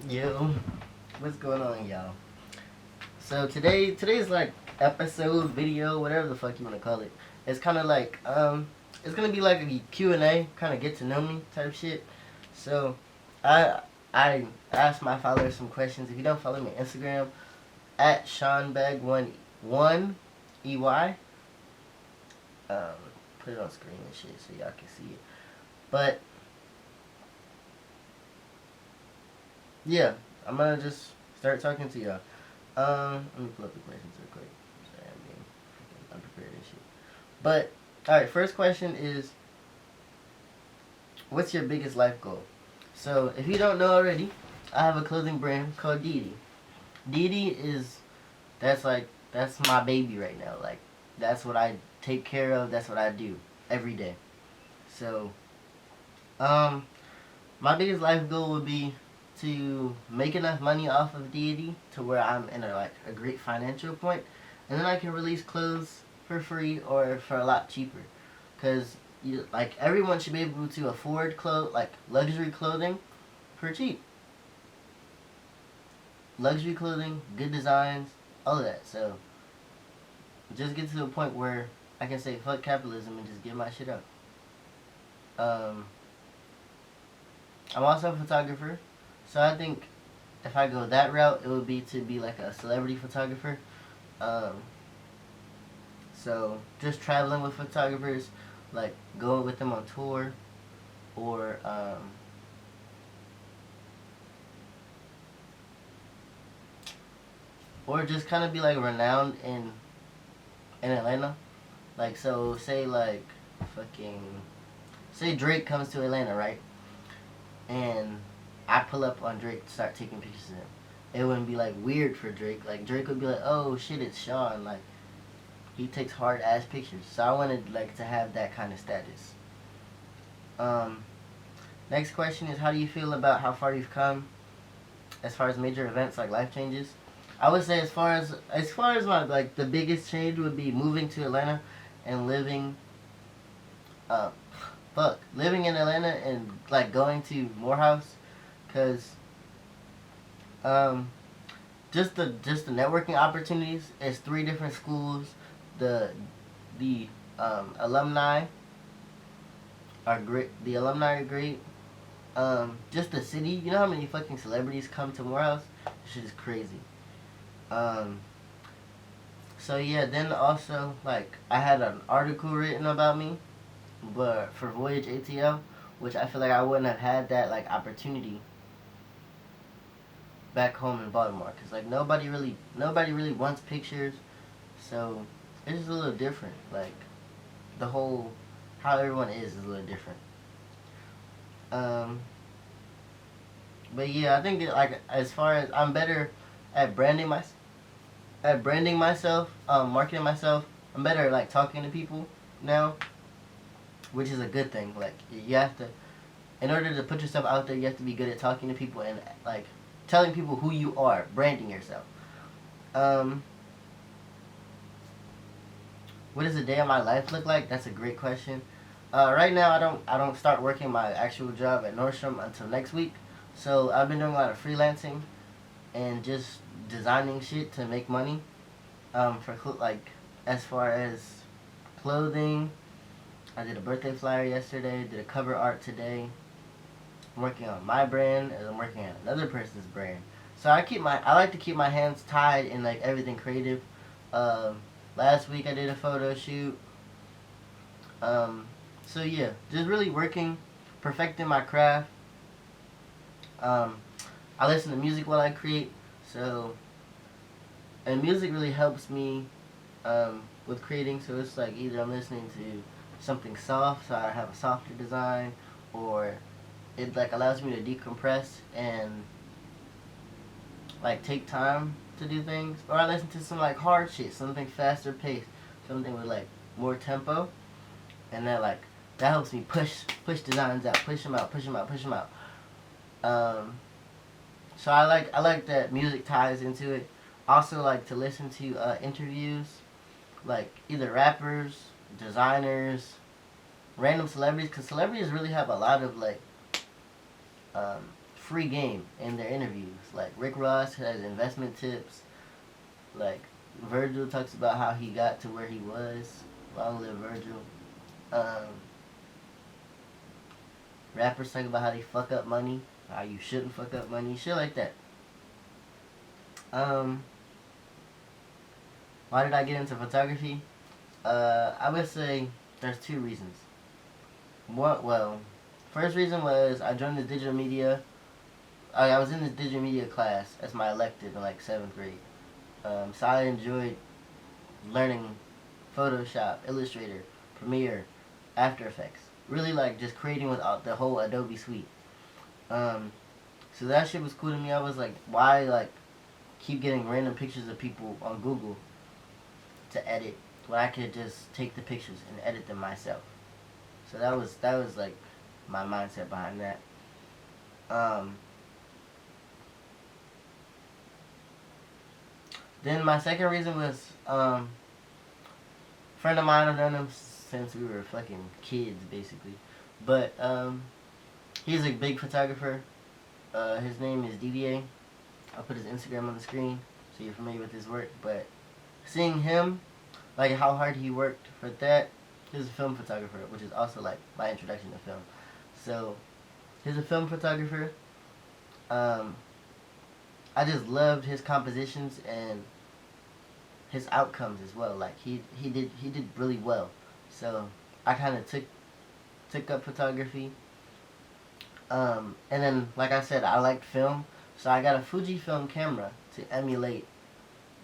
Yo, what's going on, y'all? So today's like episode, video, whatever the fuck you want to call it. It's kind of like it's gonna be like a Q&A, kind of get to know me type shit. So, I I asked my followers some questions. If you don't follow me on Instagram, at SeanBag11 EY, um, put it on screen and shit so y'all can see it. But yeah, I'm gonna just start talking to y'all. Let me pull up the questions real quick. Sorry, I'm being freaking unprepared and shit. But all right, first question is, what's your biggest life goal? So if you don't know already, I have a clothing brand called Didi. Didi is that's my baby right now. Like that's what I take care of. That's what I do every day. So um, my biggest life goal would be to make enough money off of Deity to where I'm in a great financial point, and then I can release clothes for free or for a lot cheaper, because like everyone should be able to afford like luxury clothing for cheap. Luxury clothing, good designs, all of that. So just get to a point where I can say fuck capitalism and just get my shit out. Um, I'm also a photographer, so I think if I go that route, it would be to be like a celebrity photographer. Um, so just traveling with photographers, like going with them on tour, or or just kind of be like renowned in Atlanta. Like so, say like fucking say Drake comes to Atlanta, right? And I pull up on Drake to start taking pictures of him. It wouldn't be like weird for Drake. Like Drake would be like, "Oh shit, it's Sean." Like he takes hard ass pictures. So I wanted like to have that kind of status. Um, Next question is, how do you feel about how far you've come as far as major events like life changes? I would say as far as my like the biggest change would be moving to Atlanta and uh living in Atlanta and like going to Morehouse, cause um just the networking opportunities. It's three different schools. The the alumni are great. The alumni are great. Just the city. You know how many fucking celebrities come to Morehouse? This shit is crazy. Um, so yeah. Then also like I had an article written about me, but for Voyage ATL, which I feel like I wouldn't have had that like opportunity back home in Baltimore, cause like nobody really wants pictures, so it's just a little different. Like the whole how everyone is a little different. Um, but yeah, I think that, like as far as I'm better at branding myself, marketing myself. I'm better at like talking to people now, which is a good thing. Like you have to, in order to put yourself out there, you have to be good at talking to people and like telling people who you are, branding yourself. Um, what does a day of my life look like? That's a great question. Right now, I don't start working my actual job at Nordstrom until next week. So I've been doing a lot of freelancing and just designing shit to make money. Like as far as clothing, I did a birthday flyer yesterday. Did a cover art today. I'm working on my brand and I'm working on another person's brand. So I like to keep my hands tied in like everything creative. Um, Last week I did a photo shoot. Um, so yeah, just really working, perfecting my craft. Um, I listen to music while I create. So and music really helps me with creating. So it's like either I'm listening to something soft, so I have a softer design, or it like allows me to decompress and like take time to do things, or I listen to some like hard shit, something faster paced, something with like more tempo, and that helps me push designs out, push them out, push them out, push them out. Um, so I like that music ties into it. Also like to listen to interviews, like either rappers, designers, random celebrities, because celebrities really have a lot of like um, free game in their interviews. Like Rick Ross has investment tips. Like Virgil talks about how he got to where he was. Long live Virgil. Um, Rappers talk about how they fuck up money, how you shouldn't fuck up money, shit like that. Um, why did I get into photography? I would say there's two reasons. Well, first reason was I joined the digital media. I was in this digital media class as my elective in like 7th grade. So I enjoyed learning Photoshop, Illustrator, Premiere, After Effects. Really like just creating with the whole Adobe suite. So that shit was cool to me. I was like, why like keep getting random pictures of people on Google to edit when I could just take the pictures and edit them myself. So that was like my mindset behind that. Um, then my second reason was friend of mine. I've known him since we were fucking kids, basically. But he's a big photographer. His name is DVA. I'll put his Instagram on the screen so you're familiar with his work. But seeing him, like how hard he worked for that, he's a film photographer, which is also like my introduction to film. So he's a film photographer. I just loved his compositions and his outcomes as well. Like he did really well. So I kind of took up photography. And then, like I said, I liked film, so I got a Fujifilm camera to emulate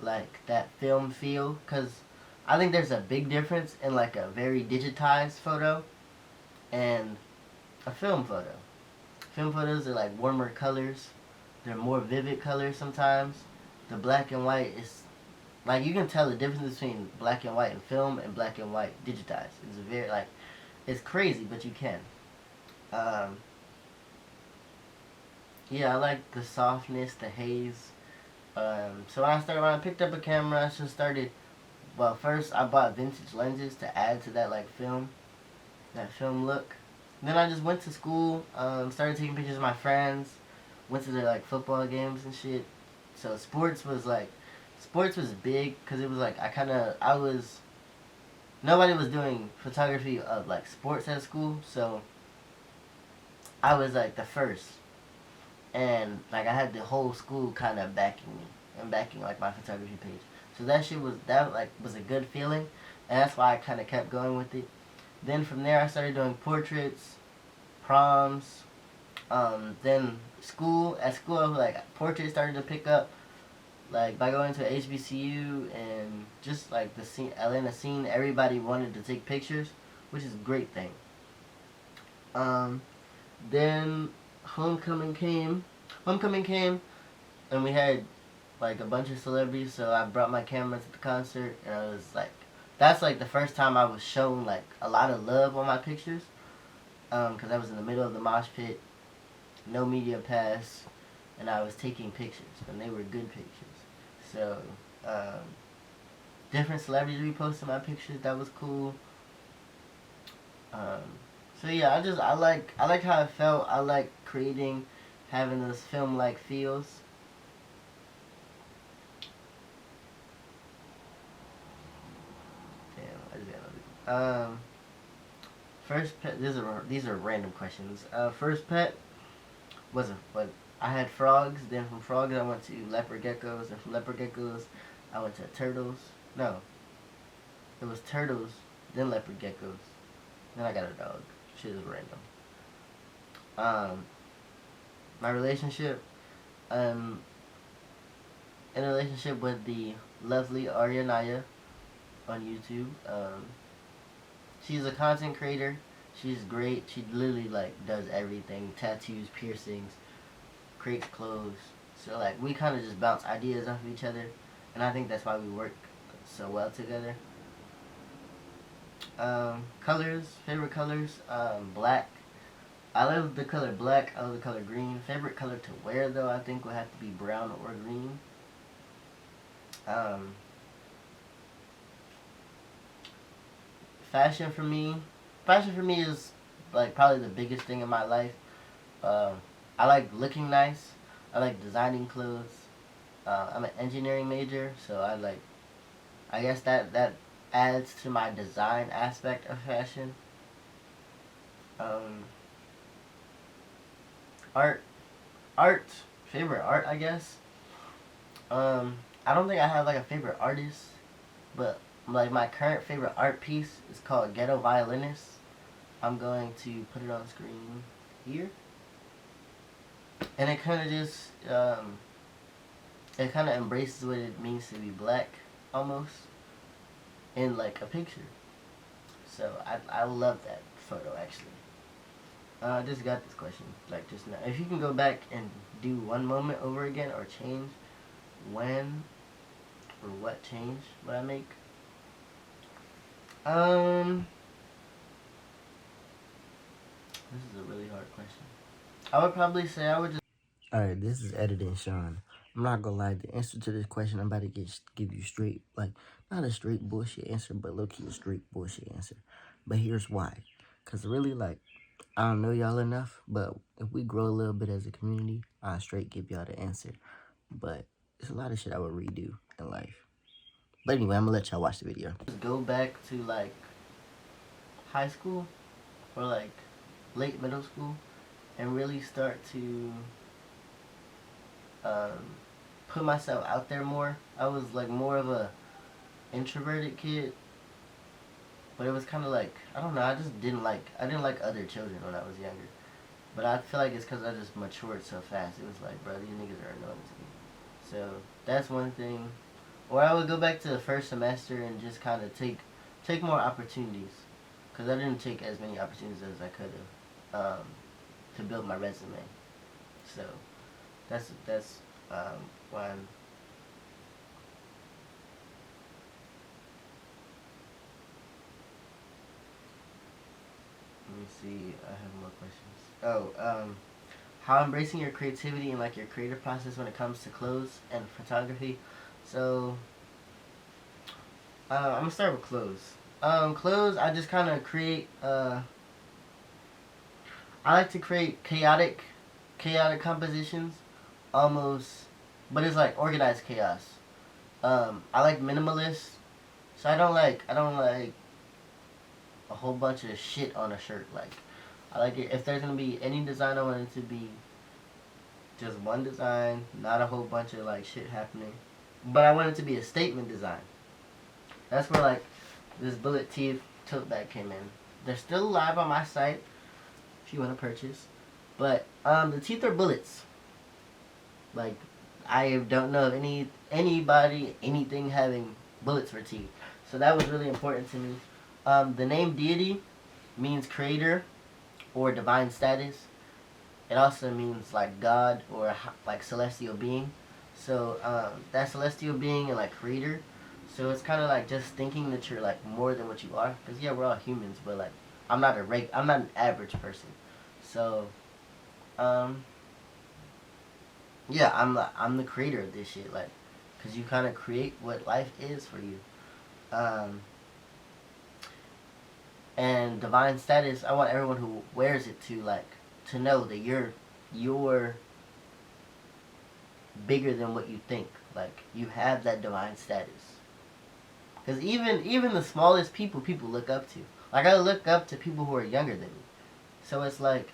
like that film feel. Cause I think there's a big difference in like a very digitized photo and a film photo. Film photos are like warmer colors. They're more vivid colors sometimes. The black and white is like you can tell the difference between black and white in film and black and white digitized. It's very like it's crazy, but you can. Um, yeah, I like the softness, the haze. So when I picked up a camera, I just started. Well, first I bought vintage lenses to add to that film look. Then I just went to school, started taking pictures of my friends, went to their like football games and shit. So sports was big because it was like nobody was doing photography of like sports at school, so I was like the first, and like I had the whole school kind of backing me and backing like my photography page. So that like was a good feeling, and that's why I kind of kept going with it. Then from there I started doing portraits, proms. Then at school I was like portraits started to pick up, like by going to HBCU and just like the scene, Atlanta scene. Everybody wanted to take pictures, which is a great thing. Um, then homecoming came, and we had like a bunch of celebrities. So I brought my camera to the concert, and I was like, that's like the first time I was shown like a lot of love on my pictures. Because I was in the middle of the mosh pit, no media pass, and I was taking pictures, and they were good pictures. So, different celebrities reposted my pictures. That was cool. Um, so yeah, I like how it felt. I like creating, having those film like feels. Damn, I just got another. First pet. These are random questions. First pet was what I had frogs. Then from frogs I went to leopard geckos. And from leopard geckos I went to turtles. No, it was turtles. Then leopard geckos. Then I got a dog. Shit is random. My relationship. In a relationship with the lovely Aryanaya on YouTube. She's a content creator. She's great. She literally like does everything: tattoos, piercings, creates clothes. So like we kind of just bounce ideas off of each other, and I think that's why we work so well together. Colors, favorite colors, black. I love the color black. I love the color green. Favorite color to wear though, I think would have to be brown or green. Um, fashion for me is like probably the biggest thing in my life. I like looking nice. I like designing clothes. I'm an engineering major, so I guess that adds to my design aspect of fashion. Um, art, art, favorite art, I guess. I don't think I have like a favorite artist, but like my current favorite art piece is called Ghetto Violinist. I'm going to put it on screen here, and it kind of just it kind of embraces what it means to be black, almost in like a picture. So I love that photo actually. I just got this question like just now. If you can go back and do one moment over again or change when or what change would I make? Um, this is a really hard question. I would probably say I would just. Alright, this is editing Sean. I'm not gonna lie, the answer to this question I'm about to give you straight, like, not a straight bullshit answer, but low-key a straight bullshit answer. But here's why. Because really, like, I don't know y'all enough, but if we grow a little bit as a community, I'll straight give y'all the answer. But there's a lot of shit I would redo in life. But anyway, I'm gonna let y'all watch the video. Just go back to, like, high school or, like, late middle school and really start to um, put myself out there more. I was like more of a introverted kid, but it was kind of like I don't know. I didn't like other children when I was younger. But I feel like it's because I just matured so fast. It was like, bro, these niggas are annoying to me. So that's one thing. Or I would go back to the first semester and just kind of take more opportunities, because I didn't take as many opportunities as I could have to build my resume. So that's why I'm. Let me see. I have more questions. How embracing your creativity and like your creative process when it comes to clothes and photography. So I'm gonna start with clothes. Clothes. I just kind of create. I like to create chaotic compositions, almost, but it's like organized chaos. I like minimalist, so I don't like a whole bunch of shit on a shirt. Like, I like it if there's gonna be any design, I want it to be just one design, not a whole bunch of like shit happening. But I want it to be a statement design. That's where like this bullet teeth tote bag came in. They're still live on my site if you want to purchase. But the teeth are bullets. Like, I don't know of anything having bullets for teeth. So that was really important to me. The name deity means creator or divine status. It also means like God or like celestial being. So that celestial being and like creator. So it's kind of like just thinking that you're like more than what you are. Cause yeah, we're all humans, but like I'm not an average person. So yeah, I'm the creator of this shit. Like, cause you kind of create what life is for you. Um, and divine status, I want everyone who wears it to like to know that you're bigger than what you think. Like, you have that divine status. Because even the smallest people look up to. Like, I look up to people who are younger than me. So it's like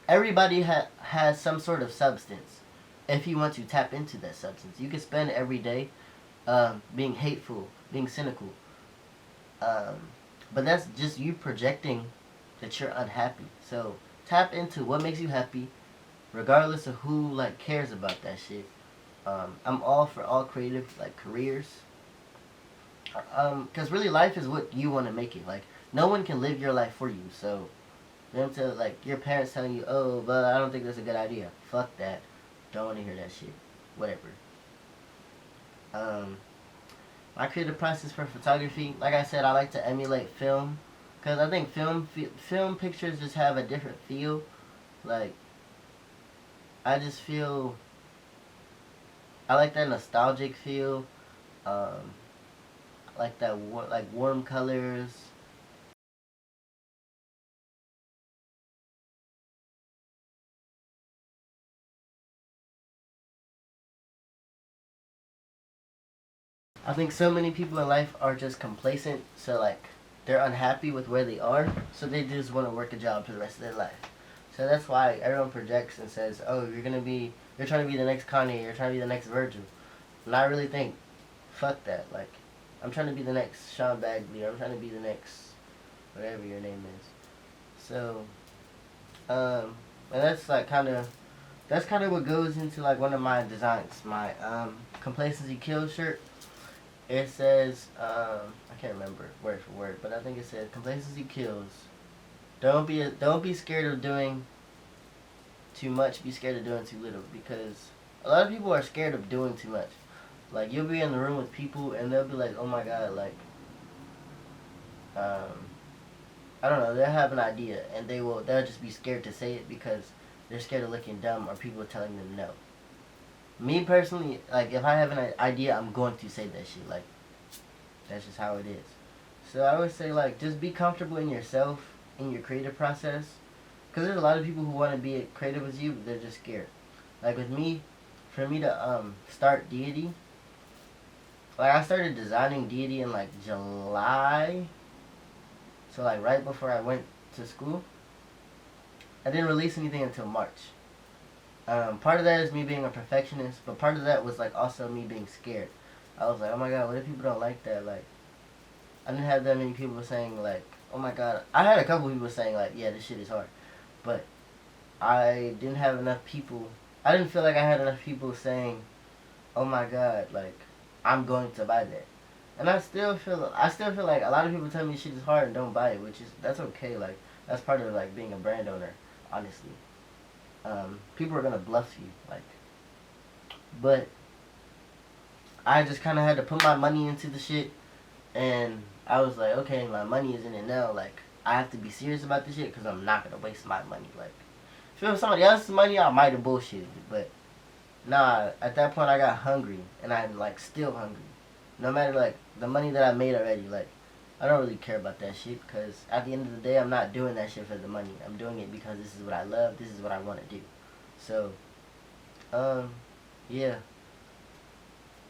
everybody has some sort of substance. If you want to tap into that substance, you can spend every day being hateful, being cynical. Um, but that's just you projecting that you're unhappy. So tap into what makes you happy, regardless of who like cares about that shit. I'm all for all creative like careers. Cause really life is what you want to make it. Like, no one can live your life for you. So them to like your parents telling you, oh, but I don't think that's a good idea. Fuck that. Don't want to hear that shit. Whatever. Um, my creative process for photography, like I said, I like to emulate film, cause I think film pictures just have a different feel. Like, I just feel I like that nostalgic feel. Um, like that like warm colors. I think so many people in life are just complacent, so like they're unhappy with where they are, so they just want to work a job for the rest of their life. So that's why everyone projects and says, "Oh, you're trying to be the next Kanye, you're trying to be the next Virgil." And I really think, fuck that. Like, I'm trying to be the next Sean Bagley, or I'm trying to be the next whatever your name is. So, and that's like that's kind of what goes into like one of my designs, my complacency kills shirt. It says, I can't remember word for word, but I think it says complacency kills. Don't be scared of doing too much. Be scared of doing too little, because a lot of people are scared of doing too much. Like, you'll be in the room with people and they'll be like, "Oh my god," like, I don't know, they'll have an idea and they'll just be scared to say it because they're scared of looking dumb or people telling them no. Me personally, like, if I have an idea, I'm going to say that shit. Like, that's just how it is. So I would say, like, just be comfortable in yourself, in your creative process. Because there's a lot of people who want to be creative as you, but they're just scared. Like with me, for me to start Deity, like, I started designing Deity in like July. So like right before I went to school. I didn't release anything until March. Part of that is me being a perfectionist, but part of that was like also me being scared. I was like, "Oh my god, what if people don't like that?" Like, I didn't have that many people saying like, "Oh my god." I had a couple people saying like, "Yeah, this shit is hard," but I didn't have enough people. I didn't feel like I had enough people saying, "Oh my god, like, I'm going to buy that." And I still feel like a lot of people tell me shit is hard and don't buy it, which is, that's okay. Like, that's part of like being a brand owner, honestly. People are gonna bluff you, like, but I just kind of had to put my money into the shit, and I was like, okay, my money is in it now. Like, I have to be serious about this shit because I'm not gonna waste my money. Like, if it was somebody else's money, I might have bullshitted, but nah. At that point, I got hungry, and I'm like still hungry. No matter like the money that I made already, like, I don't really care about that shit, because at the end of the day, I'm not doing that shit for the money. I'm doing it because this is what I love. This is what I want to do. So, yeah.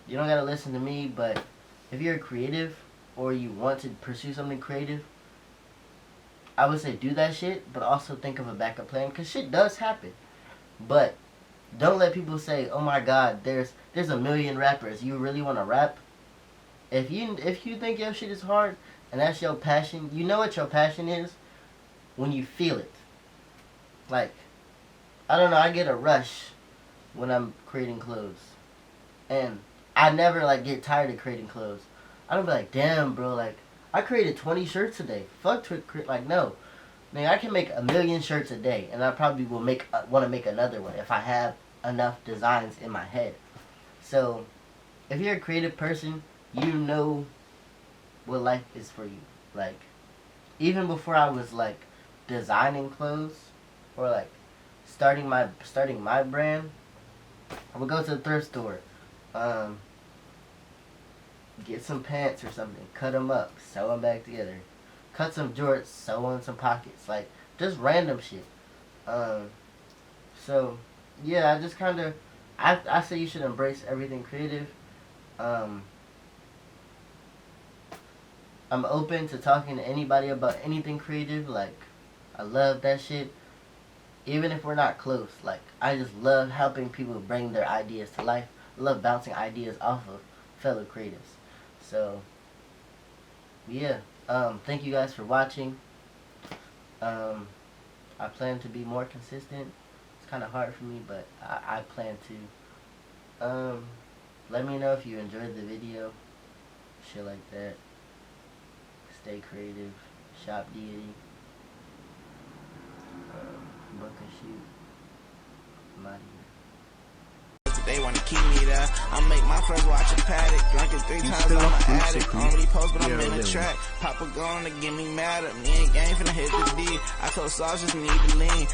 You don't gotta listen to me, but if you're creative or you want to pursue something creative, I would say do that shit, but also think of a backup plan, because shit does happen. But don't let people say, "Oh my god, there's a million rappers. You really want to rap?" If you think your shit is hard and that's your passion, you know what your passion is when you feel it. Like, I don't know, I get a rush when I'm creating clothes. And I never like get tired of creating clothes. I don't be like, "Damn, bro, like, I created 20 shirts today. Fuck, like, no. Man, I can make 1,000,000 shirts a day, and I probably will want to make another one if I have enough designs in my head." So, if you're a creative person, you know what life is for you. Like, even before I was like designing clothes or like starting my brand, I would go to the thrift store, get some pants or something, cut them up, sew them back together, cut some jorts, sew on some pockets, like just random shit. So yeah, I just kind of I say you should embrace everything creative. I'm open to talking to anybody about anything creative. Like, I love that shit. Even if we're not close, like, I just love helping people bring their ideas to life. I love bouncing ideas off of fellow creatives. So, yeah. Thank you guys for watching. I plan to be more consistent. It's kind of hard for me, but I plan to. Let me know if you enjoyed the video. Shit like that. Stay creative. Shop Deity. Book a shoot. I'm out of here. They wanna keep me there. I make my friends watch a paddock. Drinking 3 times on my addict. I don't really post, but I'm in the track. Papa gonna get me mad at me. Ain't game finna hit the D. I told Saul just need to lean.